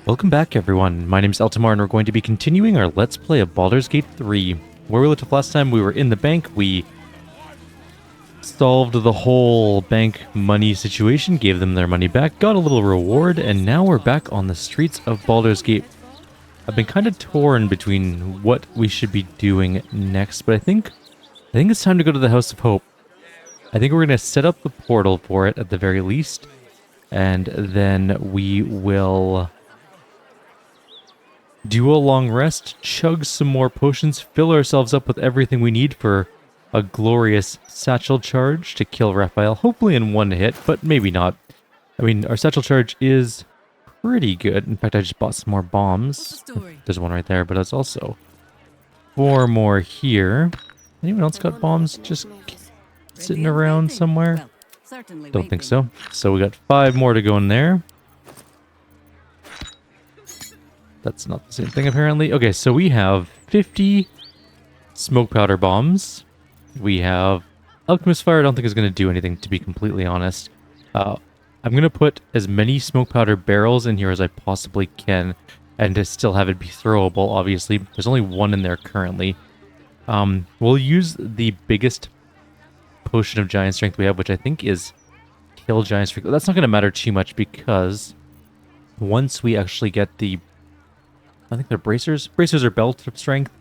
Welcome back, everyone. My name is Eltamar, and we're going to be continuing our Let's Play of Baldur's Gate 3. Where we left off last time, we were in the bank. We solved the whole bank money situation, gave them their money back, got a little reward, and now we're back on the streets of Baldur's Gate. I've been kind of torn between what we should be doing next, but I think it's time to go to the House of Hope. I think we're going to set up the portal for it at the very least, and then we will do a long rest, chug some more potions, fill ourselves up with everything we need for a glorious satchel charge to kill Raphael, hopefully in one hit, but maybe not. I mean, our satchel charge is pretty good. In fact, I just bought some more bombs. There's one right there, but there's also 4 more here. Anyone else got bombs just sitting around somewhere? Don't think so. So we got 5 more to go in there. That's not the same thing, apparently. Okay, so we have 50 smoke powder bombs. We have alchemist fire. I don't think is going to do anything, to be completely honest. I'm going to put as many smoke powder barrels in here as I possibly can, and to still have it be throwable, obviously. There's only 1 in there currently. We'll use the biggest potion of giant strength we have, which I think is kill giant strength. That's not going to matter too much because once we actually get the, I think they're bracers. Bracers are belt of strength.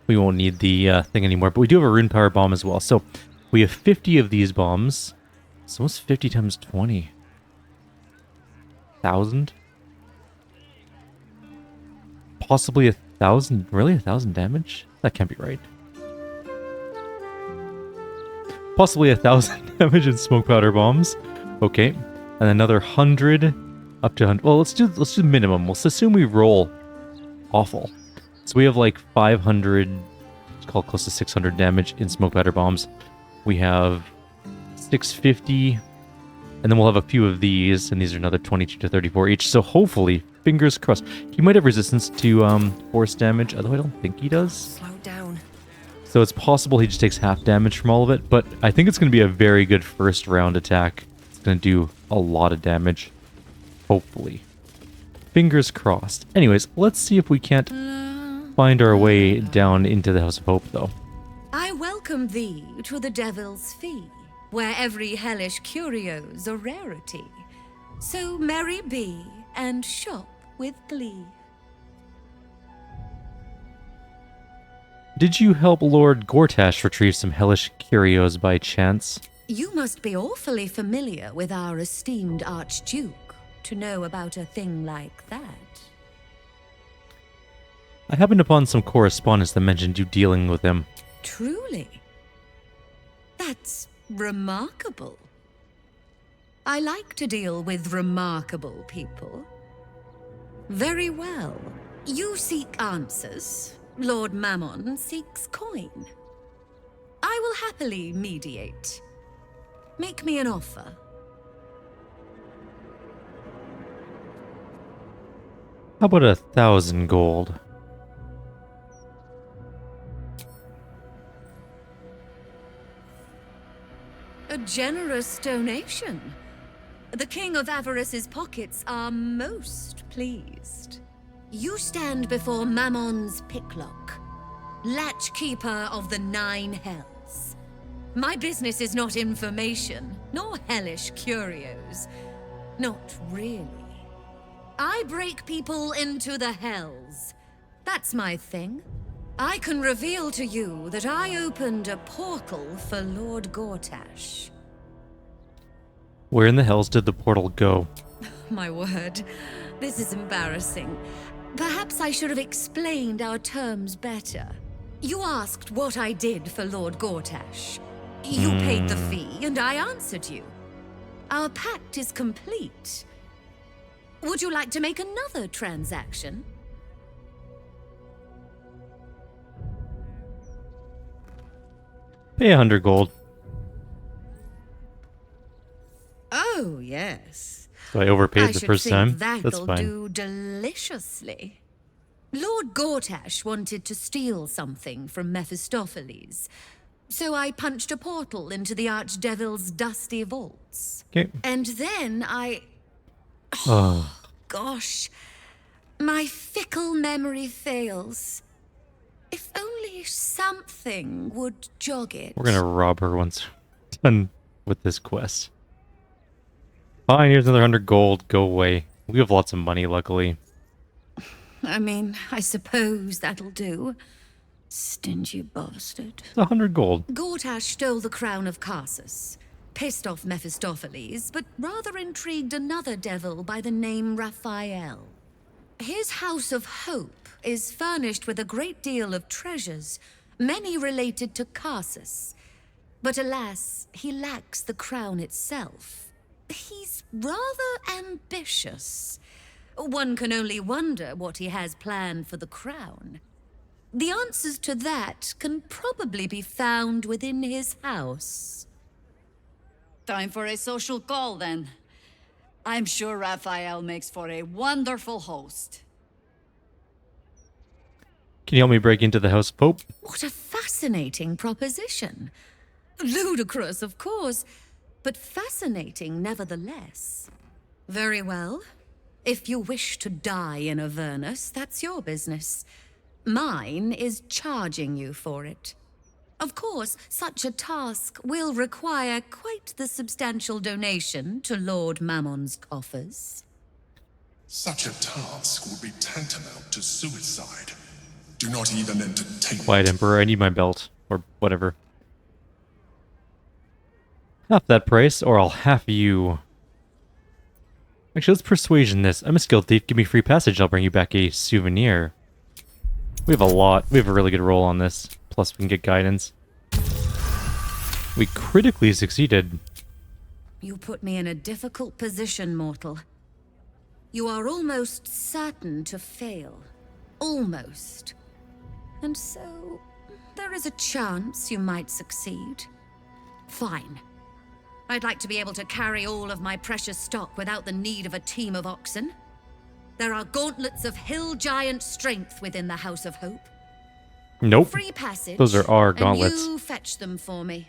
We won't need the thing anymore, but we do have a rune power bomb as well. So we have 50 of these bombs. So what's 50 times 20? 1,000? Possibly 1,000. Really? 1,000 damage? That can't be right. Possibly 1,000 damage in smoke powder bombs. Okay. And another 100 up to 100. Well, let's do minimum. Let's assume we roll awful. So we have like 500, let's call it close to 600 damage in smoke powder bombs. We have 650, and then we'll have a few of these, and these are another 22 to 34 each. So hopefully, fingers crossed. He might have resistance to force damage, although I don't think he does. Slow down. So it's possible he just takes half damage from all of it, but I think it's going to be a very good first round attack. It's going to do a lot of damage, hopefully. Fingers crossed. Anyways, let's see if we can't find our way down into the House of Hope, though. I welcome thee to the Devil's Fee, where every hellish curio's a rarity. So merry be, and shop with glee. Did you help Lord Gortash retrieve some hellish curios by chance? You must be awfully familiar with our esteemed Archduke to know about a thing like that. I happened upon some correspondence that mentioned you dealing with him. Truly? That's remarkable. I like to deal with remarkable people. Very well. You seek answers. Lord Mammon seeks coin. I will happily mediate. Make me an offer. How about 1,000 gold? A generous donation. The King of Avarice's pockets are most pleased. You stand before Mammon's picklock, latchkeeper of the 9 hells. My business is not information, nor hellish curios. Not really. I break people into the hells. That's my thing. I can reveal to you that I opened a portal for Lord Gortash. Where in the hells did the portal go? My word, this is embarrassing. Perhaps I should have explained our terms better. You asked what I did for Lord Gortash. You paid the fee, and I answered you. Our pact is complete. Would you like to make another transaction? Pay 100 gold. Oh, yes. So I overpaid the first time. That'll That's fine. do deliciously. Lord Gortash wanted to steal something from Mephistopheles, so I punched a portal into the Archdevil's dusty vaults. Okay. And then I... Oh. Gosh. My fickle memory fails. If only something would jog it. We're gonna rob her once done with this quest. Fine, here's another 100 gold. Go away. We have lots of money, luckily. I mean, I suppose that'll do. Stingy bastard. It's 100 gold. Gortash stole the crown of Karsus, pissed off Mephistopheles, but rather intrigued another devil by the name Raphael. His House of Hope is furnished with a great deal of treasures, many related to Karsus. But alas, he lacks the crown itself. He's rather ambitious. One can only wonder what he has planned for the crown. The answers to that can probably be found within his house. Time for a social call, then. I'm sure Raphael makes for a wonderful host. Can you help me break into the House of Pope? What a fascinating proposition. Ludicrous, of course, but fascinating nevertheless. Very well. If you wish to die in Avernus, that's your business. Mine is charging you for it. Of course, such a task will require quite the substantial donation to Lord Mammon's coffers. Such a task would be tantamount to suicide. Do not even entertain it. Quiet, Emperor. I need my belt. Or whatever. Half that price, or I'll have you... Actually, let's persuasion this. I'm a skilled thief. Give me free passage. I'll bring you back a souvenir. We have a lot. We have a really good roll on this. Plus, we can get guidance. We critically succeeded. You put me in a difficult position, mortal. You are almost certain to fail. Almost. And so, there is a chance you might succeed. Fine. I'd like to be able to carry all of my precious stock without the need of a team of oxen. There are gauntlets of hill giant strength within the House of Hope. Nope. Free passage. Those are our gauntlets. And you fetch them for me.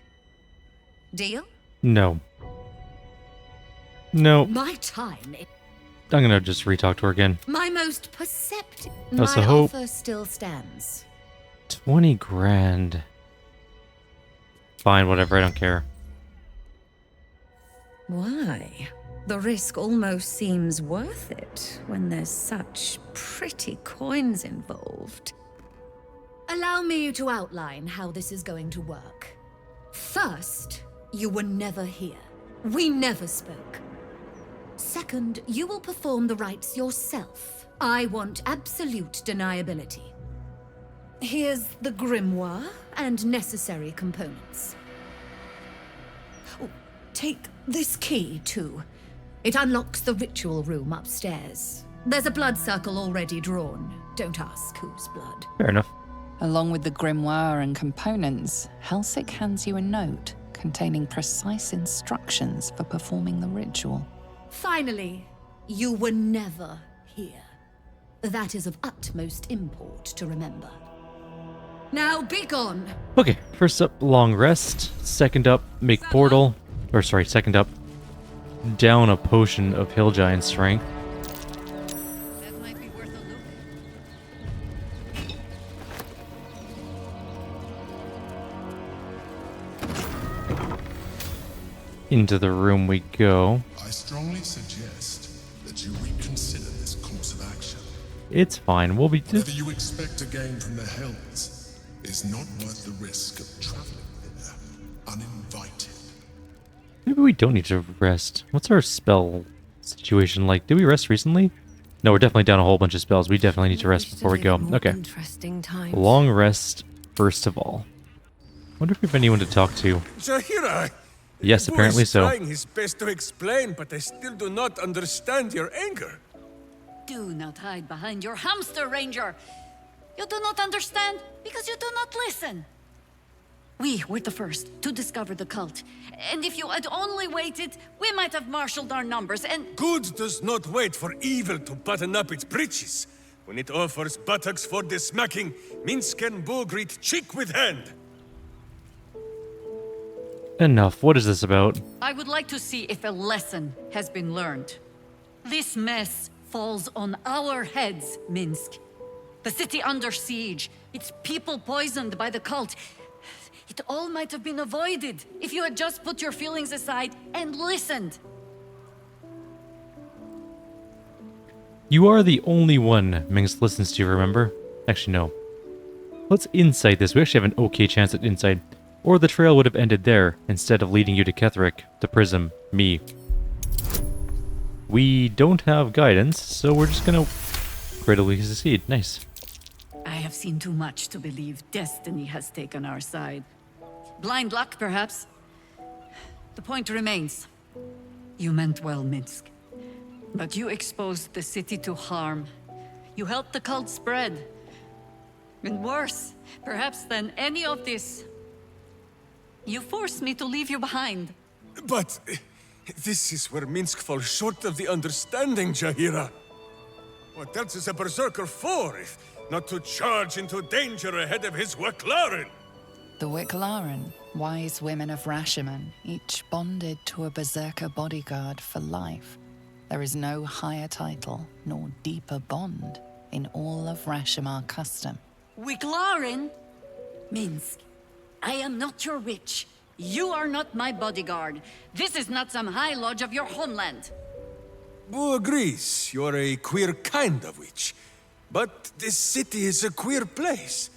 Deal? No. No. My time. I'm gonna just re-talk to her again. My most perceptive. House My of Hope. offer still stands. 20 grand. Fine, whatever. I don't care. Why? The risk almost seems worth it when there's such pretty coins involved. Allow me to outline how this is going to work. First, you were never here. We never spoke. Second, you will perform the rites yourself. I want absolute deniability. Here's the grimoire and necessary components. Oh, take this key, too. It unlocks the ritual room upstairs. There's a blood circle already drawn. Don't ask whose blood. Fair enough. Along with the grimoire and components, Helsik hands you a note containing precise instructions for performing the ritual. Finally, you were never here. That is of utmost import to remember. Now be gone. Okay, first up, long rest. Second up, make portal. Or sorry, second up, down a potion of hill giant strength. That might be worth a look. Into the room we go. I strongly suggest that you reconsider this course of action. It's fine. We'll be... Whatever you expect to gain from the Hells is not worth the risk of traveling there uninvited. Maybe we don't need to rest. What's our spell situation like? Did we rest recently? No, we're definitely down a whole bunch of spells. We definitely need to rest before we go. Okay. Interesting times. Long rest, first of all. Wonder if we have anyone to talk to. Zahira! Yes, Boy apparently is so. trying his best to explain, but I still do not understand your anger. Do not hide behind your hamster, Ranger. You do not understand because you do not listen. We were the first to discover the cult. And if you had only waited, we might have marshaled our numbers and... Good does not wait for evil to button up its breeches. When it offers buttocks for the smacking, Minsk and Bo greet cheek with hand. Enough. What is this about? I would like to see if a lesson has been learned. This mess falls on our heads, Minsk. The city under siege, its people poisoned by the cult. It all might have been avoided if you had just put your feelings aside and listened. You are the only one Minsk listens to, remember? Actually, no. Let's insight this. We actually have an okay chance at insight. Or the trail would have ended there, instead of leading you to Ketheric, the Prism, me. We don't have guidance, so we're just gonna critically succeed. Nice. I have seen too much to believe destiny has taken our side. Blind luck, perhaps. The point remains. You meant well, Minsk. But you exposed the city to harm. You helped the cult spread. And worse, perhaps than any of this, you forced me to leave you behind. But this is where Minsk falls short of the understanding, Jahira. What else is a berserker for, if not to charge into danger ahead of his Waclaren? The Wicklaren, wise women of Rashomon, each bonded to a berserker bodyguard for life. There is no higher title nor deeper bond in all of Rashomon custom. Wiclaren? Minsk, I am not your witch. You are not my bodyguard. This is not some high lodge of your homeland. Boo agrees, you're a queer kind of witch. But this city is a queer place.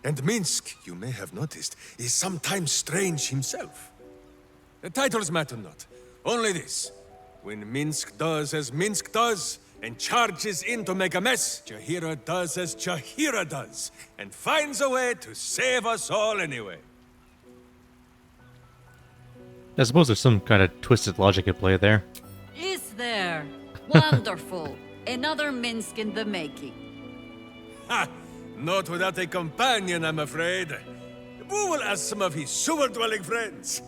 And Minsk, you may have noticed, is sometimes strange himself. The titles matter not. Only this. When Minsk does as Minsk does, and charges in to make a mess, Jahira does as Jahira does, and finds a way to save us all anyway. I suppose there's some kind of twisted logic at play there. Is there? Wonderful. Another Minsk in the making. Ha! Not without a companion, I'm afraid. Boo will ask some of his sewer-dwelling friends.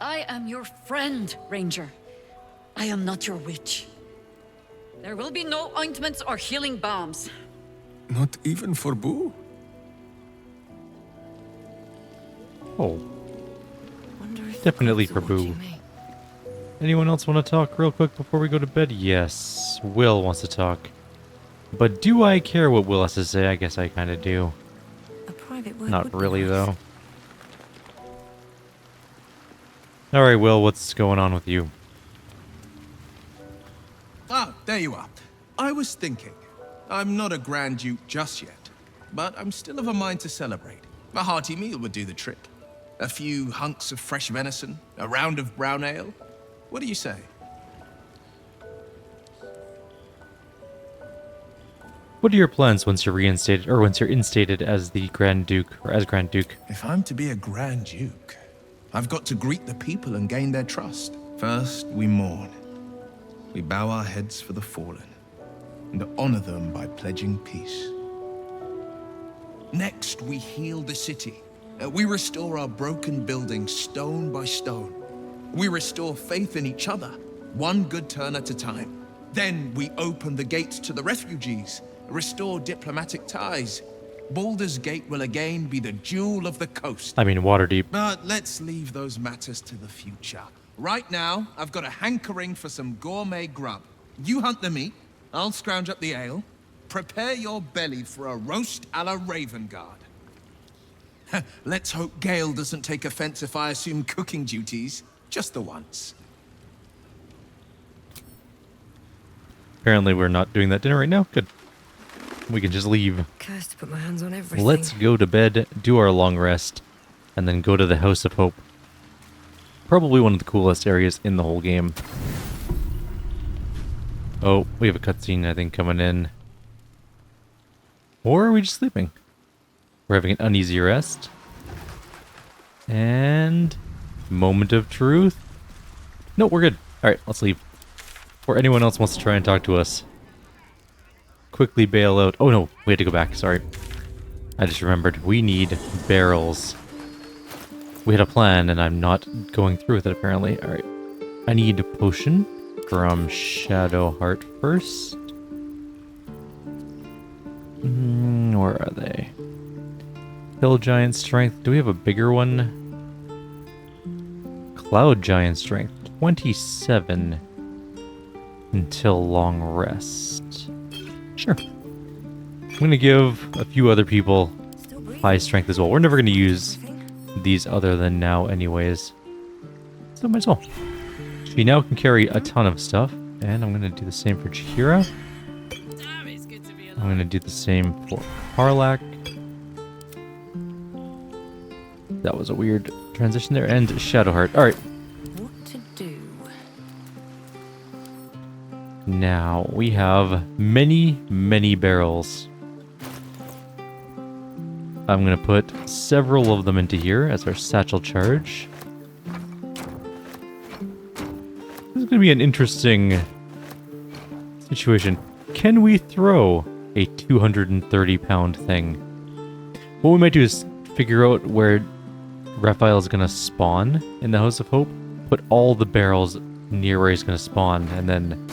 I am your friend, Ranger. I am not your witch. There will be no ointments or healing balms. Not even for Boo? Oh. Definitely for Boo. Anyone else want to talk real quick before we go to bed? Yes, Will wants to talk. But do I care what Will has to say? I guess I kind of do. A private word Not would really, be nice. though. Alright, Will, what's going on with you? Ah, there you are. I was thinking. I'm not a Grand Duke just yet, but I'm still of a mind to celebrate. A hearty meal would do the trick. A few hunks of fresh venison, a round of brown ale. What do you say? What are your plans once you're reinstated, or once you're instated as the Grand Duke, or as Grand Duke? If I'm to be a Grand Duke, I've got to greet the people and gain their trust. First, we mourn. We bow our heads for the fallen, and honor them by pledging peace. Next, we heal the city. We restore our broken buildings stone by stone. We restore faith in each other, one good turn at a time. Then we open the gates to the refugees, restore diplomatic ties. Baldur's Gate will again be the jewel of the coast. I mean, Waterdeep. But let's leave those matters to the future. Right now, I've got a hankering for some gourmet grub. You hunt the meat, I'll scrounge up the ale. Prepare your belly for a roast a la Ravengard. Let's hope Gale doesn't take offense if I assume cooking duties. Just the once. Apparently we're not doing that dinner right now. Good. We can just leave. Cursed to put my hands on everything. Let's go to bed, do our long rest, and then go to the House of Hope. Probably one of the coolest areas in the whole game. Oh, we have a cutscene, I think, coming in. Or are we just sleeping? We're having an uneasy rest. And... moment of truth. No, we're good. Alright, let's leave. Or anyone else wants to try and talk to us. Quickly bail out. Oh no, we had to go back, sorry. I just remembered. We need barrels. We had a plan, and I'm not going through with it, apparently. Alright. I need a potion from Shadowheart first. Where are they? Hill Giant Strength. Do we have a bigger one? Cloud Giant Strength. 27 until long rest. Sure. I'm going to give a few other people high strength as well. We're never going to use these other than now anyways. So might as well. She now can carry a ton of stuff. And I'm going to do the same for Chihira. I'm going to do the same for Karlak. That was a weird transition there. And Shadowheart. Alright. What to do? Now, we have many, many barrels. I'm going to put several of them into here as our satchel charge. This is going to be an interesting situation. Can we throw a 230-pound thing? What we might do is figure out where Raphael is going to spawn in the House of Hope, put all the barrels near where he's going to spawn, and then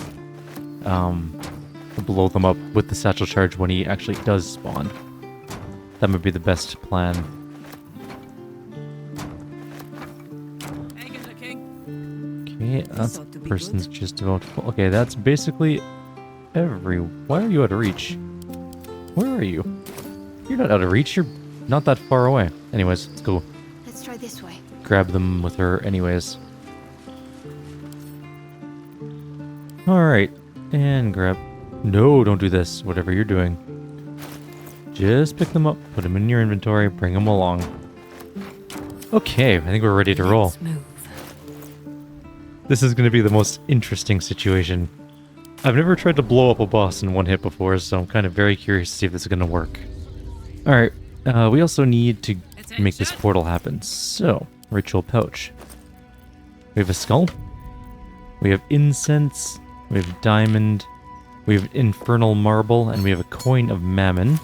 blow them up with the satchel charge when he actually does spawn. That might be the best plan. Okay, that's person's just about full. Okay, that's basically why are you out of reach? Where are you? You're not out of reach, you're not that far away. Anyways, let's go. Let's try this way. Grab them with her anyways. Alright, and grab... No, don't do this, whatever you're doing. Just pick them up, put them in your inventory, bring them along. Okay, I think we're ready to roll. This is going to be the most interesting situation. I've never tried to blow up a boss in one hit before, so I'm kind of very curious to see if this is going to work. Alright, we also need to make this portal happen. So, ritual pouch. We have a skull. We have incense. We have diamond. We have infernal marble, and we have a coin of mammon.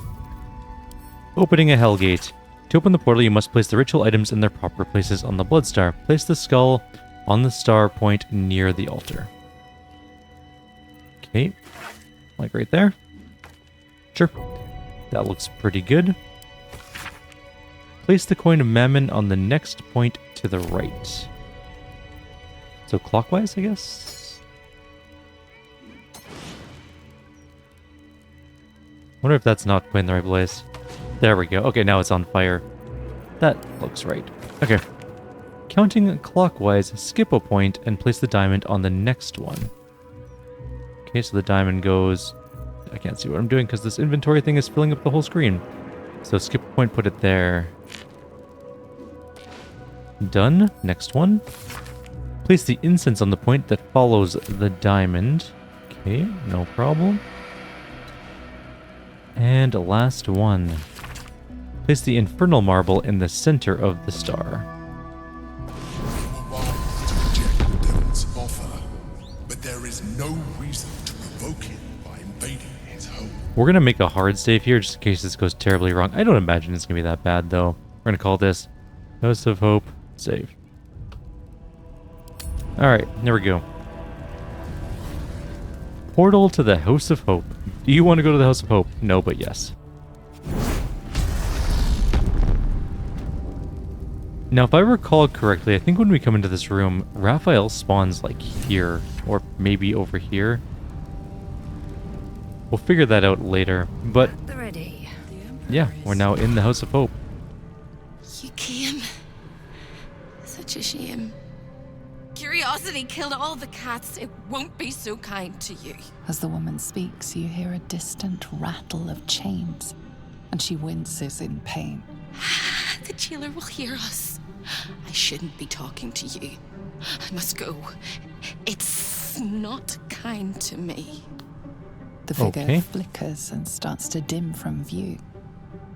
Opening a hellgate. To open the portal, you must place the ritual items in their proper places on the bloodstar. Place the skull on the star point near the altar. Okay, like right there. Sure, that looks pretty good. Place the coin of mammon on the next point to the right. So clockwise, I guess? Wonder if that's not quite in the right place. There we go. Okay, now it's on fire. That looks right. Okay. Counting clockwise, skip a point and place the diamond on the next one. Okay, so the diamond goes... I can't see what I'm doing because this inventory thing is filling up the whole screen. So skip a point, put it there. Done. Next one. Place the incense on the point that follows the diamond. Okay, no problem. And last one. Place the infernal marble in the center of the star. But there is no reason to provoke him by invading his home. We're going to make a hard save here just in case this goes terribly wrong. I don't imagine it's going to be that bad though. We're going to call this House of Hope save. Alright, there we go. Portal to the House of Hope. Do you want to go to the House of Hope? No, but yes. Now, if I recall correctly, I think when we come into this room, Raphael spawns like here, or maybe over here. We'll figure that out later, but Ready. yeah, we're now in the House of Hope. You came. Such a shame. Curiosity killed all the cats. It won't be so kind to you. As the woman speaks, you hear a distant rattle of chains, and she winces in pain. The jailer will hear us. I shouldn't be talking to you. I must go. It's not kind to me. The figure Okay. flickers and starts to dim from view,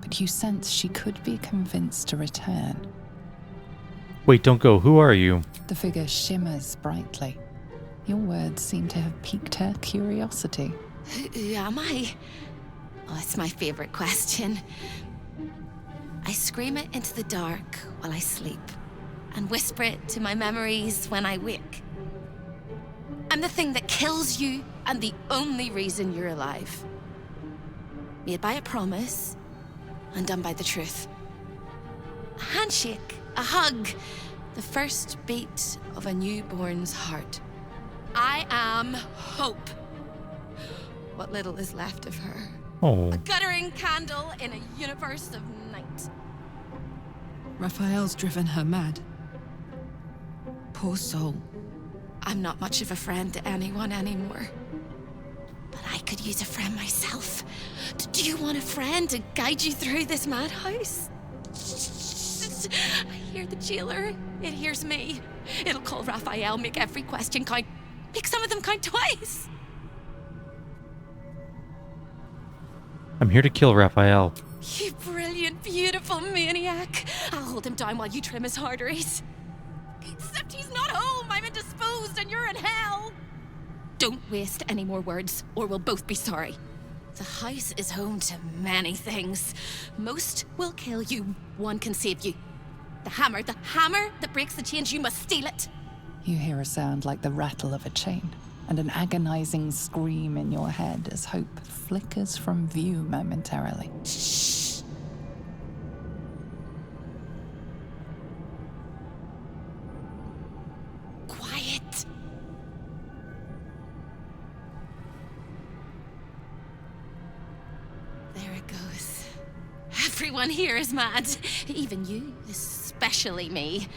but you sense she could be convinced to return. Wait, don't go. Who are you? The figure shimmers brightly. Your words seem to have piqued her curiosity. Who am I? Oh, it's my favorite question. I scream it into the dark while I sleep, and whisper it to my memories when I wake. I'm the thing that kills you, and the only reason you're alive. Made by a promise, undone by the truth. A handshake, a hug, the first beat of a newborn's heart. I am hope. what little is left of her. Oh. A guttering candle in a universe of night. Raphael's driven her mad. Poor soul. I'm not much of a friend to anyone anymore. But I could use a friend myself. Do you want a friend to guide you through this madhouse? I hear the jailer. It hears me. It'll call Raphael, make every question count. Make some of them count twice. I'm here to kill Raphael. You brilliant, beautiful maniac. I'll hold him down while you trim his arteries. Except he's not home. I'm indisposed and you're in hell. Don't waste any more words, or we'll both be sorry. The house is home to many things. Most will kill you. One can save you. The hammer that breaks the chains, you must steal it. You hear a sound like the rattle of a chain, and an agonizing scream in your head as hope flickers from view momentarily. Shh. Quiet. There it goes. Everyone here is mad. Even you, especially me.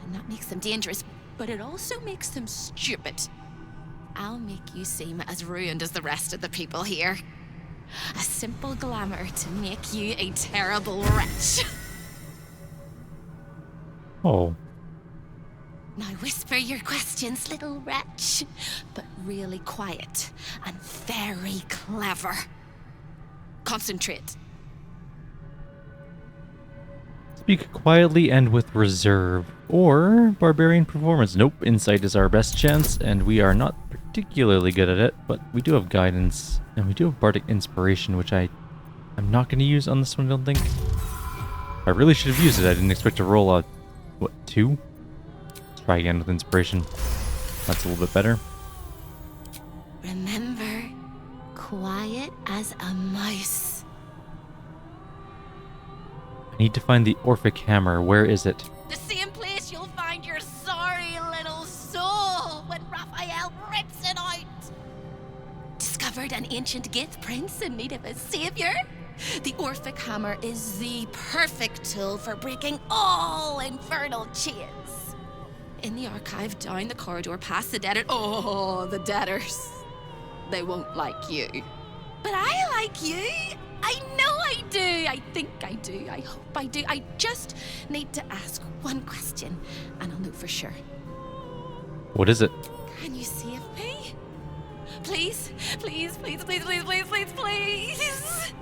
And that makes them dangerous, but it also makes them stupid. I'll make you seem as ruined as the rest of the people here. A simple glamour to make you a terrible wretch. Oh. Now whisper your questions, little wretch. But really quiet and very clever. Concentrate. Speak quietly and with reserve. Or barbarian performance. Nope, insight is our best chance, and we are not particularly good at it, but we do have guidance, and we do have bardic inspiration, which I'm not going to use on this one, I don't think. I really should have used it. I didn't expect to roll a, what, 2? Let's try again with inspiration. That's a little bit better. Remember, quiet as a mouse. I need to find the Orphic Hammer. Where is it? The same place you'll find your sorry little soul when Raphael rips it out. Discovered an ancient Gith prince in need of a savior? The Orphic Hammer is the perfect tool for breaking all infernal chains. In the archive, down the corridor, past the debtor. Oh, the debtors. They won't like you. But I like you. I know I do. I think I do. I hope I do. I just need to ask one question, and I'll know for sure. What is it? Can you save me? Please? Please, please, please, please, please, please, please.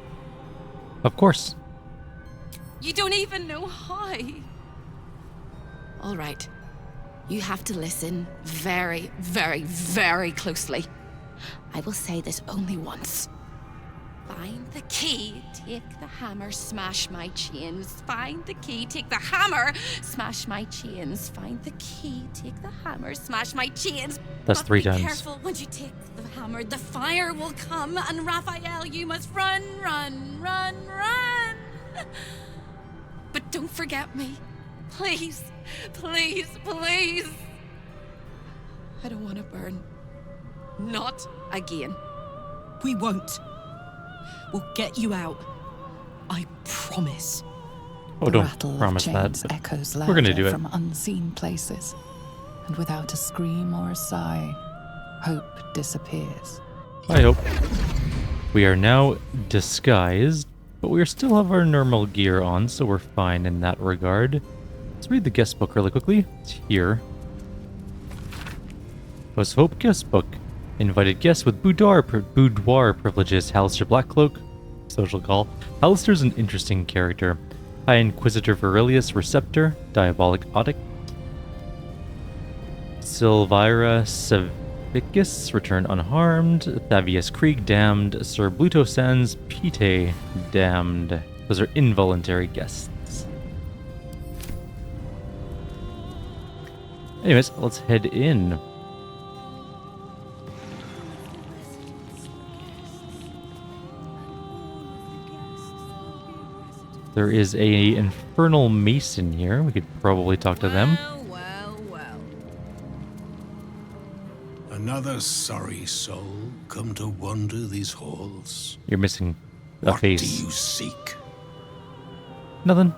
Of course. You don't even know how. All right. You have to listen very, very, very closely. I will say this only once. Find the key, take the hammer, smash my chains. Find the key, take the hammer, smash my chains. Find the key, take the hammer, smash my chains. That's But 3 be times. careful, when you take the hammer, the fire will come, and Raphael, you must run, run, run, run. But don't forget me. Please, please, please. I don't want to burn. Not again. We won't. We'll get you out. I promise. Oh, The don't rattle promise of that. chains but echoes we're gonna louder do it. from unseen places, and without a scream or a sigh, hope disappears. I hope. We are now disguised, but we still have our normal gear on, so we're fine in that regard. Let's read the guest book really quickly. It's here. Post Hope guest book. Invited guests with boudoir privileges. Hallister Blackcloak. Social call. Hallister's an interesting character. High Inquisitor Virilius Receptor. Diabolic Otic. Silvira Savicus, return unharmed. Thavius Krieg, damned. Sir Bluto Sans, Pite, damned. Those are involuntary guests. Anyways, let's head in. There is a infernal mason here. We could probably talk to them. Well, well, well. Another sorry soul come to wander these halls. You're missing a What face. do you seek? Nothing.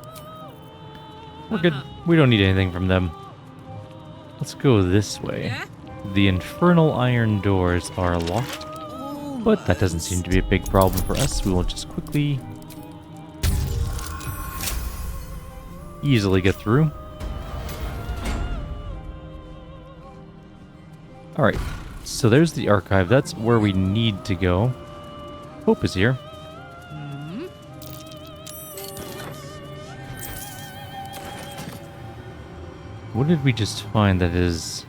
We're good. We don't need anything from them. Let's go this way. The infernal iron doors are locked, but that doesn't seem to be a big problem for us. We will just quickly, easily get through. Alright, so there's the archive. That's where we need to go. Hope is here. What did we just find that is...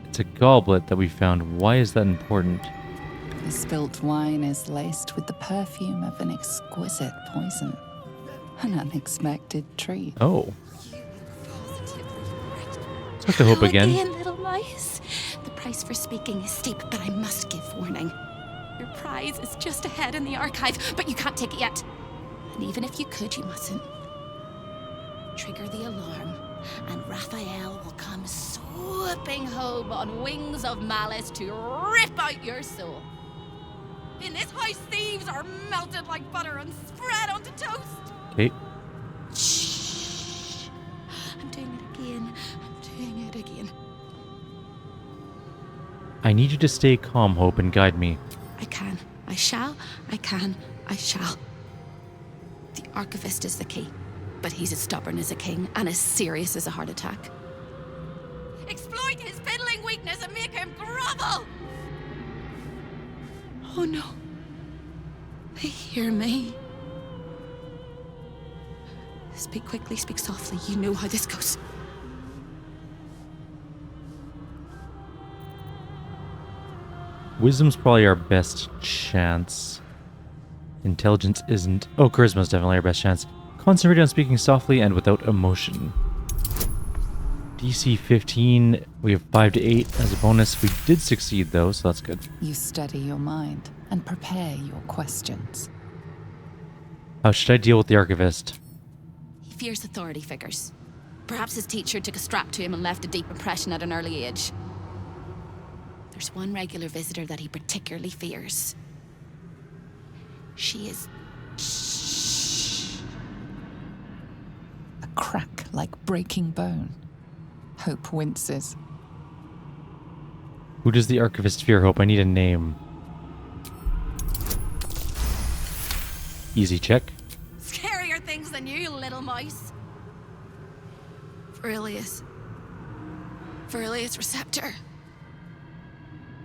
It's a goblet that we found. Why is that important? The spilt wine is laced with the perfume of an exquisite poison. An unexpected treat. Oh. Talk to Hope again. Again, little mice. The price for speaking is steep, but I must give warning. Your prize is just ahead in the archive, but you can't take it yet. And even if you could, you mustn't. Trigger the alarm, and Raphael will come swooping home on wings of malice to rip out your soul. In this house, thieves are melted like butter and spread onto toast. Okay. Shh. I'm doing it again. I'm doing it again. I need you to stay calm, Hope, and guide me. I can. I shall. I can. I shall. The archivist is the key. But he's as stubborn as a king and as serious as a heart attack. Exploit his fiddling weakness and make him grovel! Oh no. They hear me. Speak quickly, speak softly. You know how this goes. Wisdom's probably our best chance. Intelligence isn't. Oh, charisma's definitely our best chance. Concentrate on speaking softly and without emotion. DC 15, we have 5 to 8 as a bonus. We did succeed though, so that's good. You steady your mind and prepare your questions. How should I deal with the archivist? He fears authority figures. Perhaps his teacher took a strap to him and left a deep impression at an early age. There's one regular visitor that he particularly fears. She is... A crack like breaking bone. Hope winces. Who does the archivist fear, Hope? I need a name. Easy check. Scarier things than you, little mouse. Verilius Receptor.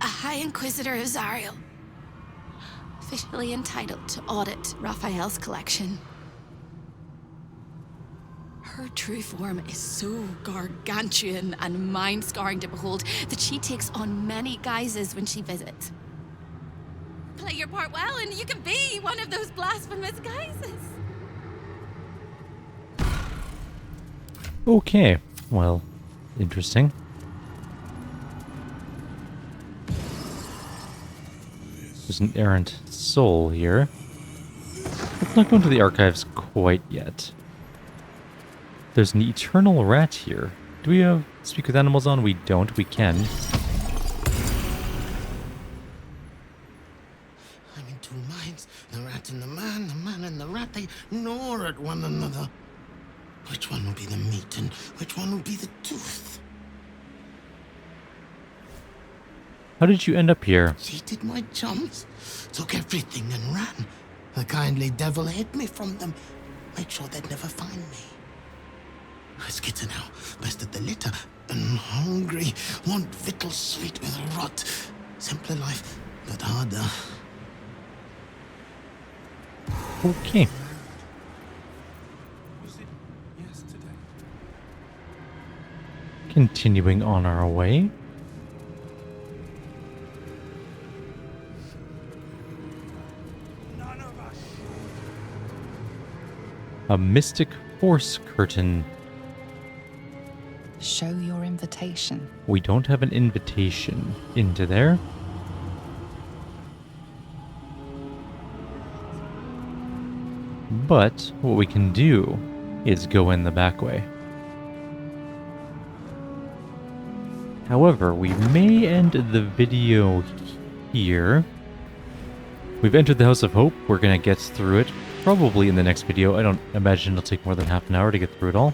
A High Inquisitor of Zariel. Officially entitled to audit Raphael's collection. Her true form is so gargantuan and mind-scarring to behold that she takes on many guises when she visits. Play your part well and you can be one of those blasphemous guises. Okay, well, interesting. There's an errant soul here. Let's not go into the archives quite yet. There's an eternal rat here. Do we have speak with animals on? We don't. We can. I'm in two minds. The rat and the man and the rat, they gnaw at one another. Which one will be the meat and which one will be the tooth? How did you end up here? Cheated my chums, took everything and ran. The kindly devil hid me from them, made sure they'd never find me. I skitter now, bested the litter, and hungry, want victuals sweet with rot. Simpler life, but harder. Okay. Continuing on our way. A mystic force curtain. Show your invitation. We don't have an invitation into there. But what we can do is go in the back way. However, we may end the video here. We've entered the House of Hope. We're going to get through it probably in the next video. I don't imagine it'll take more than half an hour to get through it all.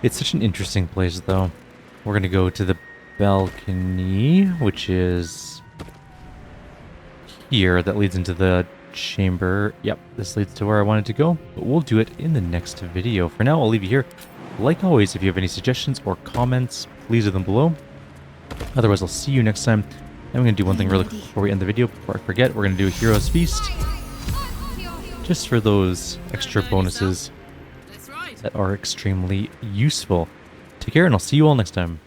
It's such an interesting place, though. We're going to go to the balcony, which is here. That leads into the chamber. Yep, this leads to where I wanted to go, but we'll do it in the next video. For now, I'll leave you here. Like always, if you have any suggestions or comments, please leave them below. Otherwise, I'll see you next time. And I'm going to do one thing really quick before we end the video. Before I forget, we're going to do a Hero's Feast. Just for those extra bonuses that are extremely useful. Take care, and I'll see you all next time.